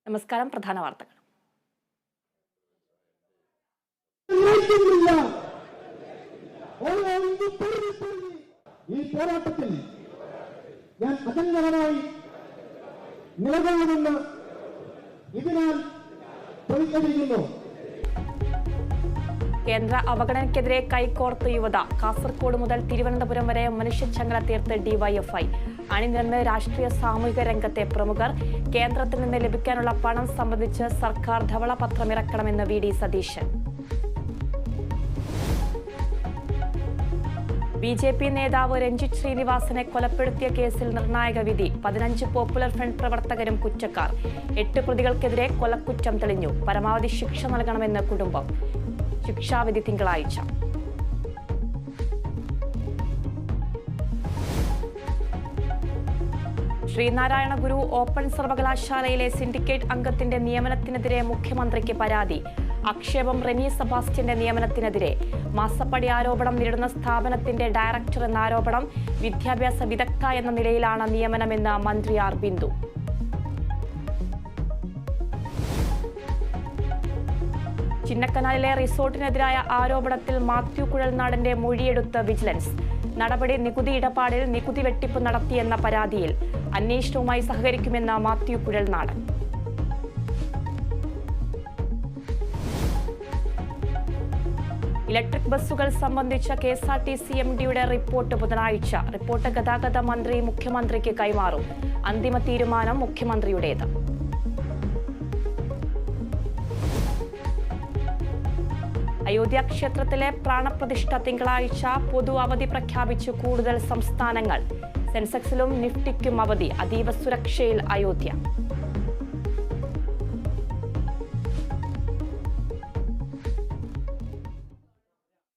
നമസ്കാരം. പ്രധാന വാർത്തകൾ. ഈ പോരാട്ടത്തിൽ ഞാൻ അജങ്കരമായി നിലകൊള്ളുമെന്ന് ഇതിനാൽ പ്രതിജ്ഞിക്കുന്നു. കേന്ദ്ര അവഗണനയ്ക്കെതിരെ കൈകോർത്ത് യുവത. കാസർഗോഡ് മുതൽ തിരുവനന്തപുരം വരെ മനുഷ്യച്ചങ്ങല തീർത്ത് ഡിവൈഎഫ്ഐ. അണിനിരന്ന് രാഷ്ട്രീയ സാമൂഹിക രംഗത്തെ പ്രമുഖർ. കേന്ദ്രത്തിൽ നിന്ന് ലഭിക്കാനുള്ള പണം സംബന്ധിച്ച് സർക്കാർ ധവളപത്രമിറക്കണമെന്ന് വി.ഡി. സതീശൻ. ബി.ജെ.പി. നേതാവ് രഞ്ജിത്ത് ശ്രീനിവാസനെ കൊലപ്പെടുത്തിയ കേസിൽ നിർണായക വിധി. 15 പോപ്പുലർ ഫ്രണ്ട് പ്രവർത്തകരും കുറ്റക്കാർ. 8 പ്രതികൾക്കെതിരെ കൊലക്കുറ്റം തെളിഞ്ഞു. പരമാവധി ശിക്ഷ നൽകണമെന്ന് കുടുംബം. ശിക്ഷാവിധി തിങ്കളാഴ്ച. ശ്രീനാരായണ ഗുരു ഓപ്പൺ സർവകലാശാലയിലെ സിൻഡിക്കേറ്റ് അംഗത്തിന്റെ നിയമനത്തിനെതിരെ മുഖ്യമന്ത്രിക്ക് പരാതി. ആക്ഷേപം റെനി സെബാസ്റ്റ്യന്റെ നിയമനത്തിനെതിരെ. മാസപ്പടി ആരോപണം നേരിടുന്ന സ്ഥാപനത്തിന്റെ ഡയറക്ടർ എന്ന ആരോപണം. വിദ്യാഭ്യാസ വിദഗ്ധ എന്ന നിലയിലാണ് നിയമനമെന്ന് മന്ത്രി ആർ ബിന്ദു. ചിന്നക്കനാലിലെ റിസോർട്ടിനെതിരായ ആരോപണത്തിൽ മാത്യു കുഴൽനാടന്റെ മൊഴിയെടുത്ത് വിജിലൻസ്. നടപടി നികുതി ഇടപാടിൽ നികുതി വെട്ടിപ്പ് നടത്തിയെന്ന പരാതിയിൽ. അന്വേഷണവുമായി സഹകരിക്കുമെന്ന് മാത്യു കുഴൽനാടൻ. ഇലക്ട്രിക് ബസ്സുകൾ സംബന്ധിച്ച കെ.എസ്.ആർ.ടി.സി. എം.ഡിയുടെ റിപ്പോർട്ട് ബുധനാഴ്ച. റിപ്പോർട്ട് ഗതാഗത മന്ത്രി മുഖ്യമന്ത്രിക്ക് കൈമാറും. അന്തിമ തീരുമാനം മുഖ്യമന്ത്രിയുടേത്. അയോധ്യ ക്ഷേത്രത്തിലെ പ്രാണപ്രതിഷ്ഠ തിങ്കളാഴ്ച. പൊതു അവധി പ്രഖ്യാപിച്ചു കൂടുതൽ സംസ്ഥാനങ്ങൾ. സെൻസെക്സിലും നിഫ്റ്റിക്കും അവധി. അതീവ സുരക്ഷയിൽ അയോധ്യ.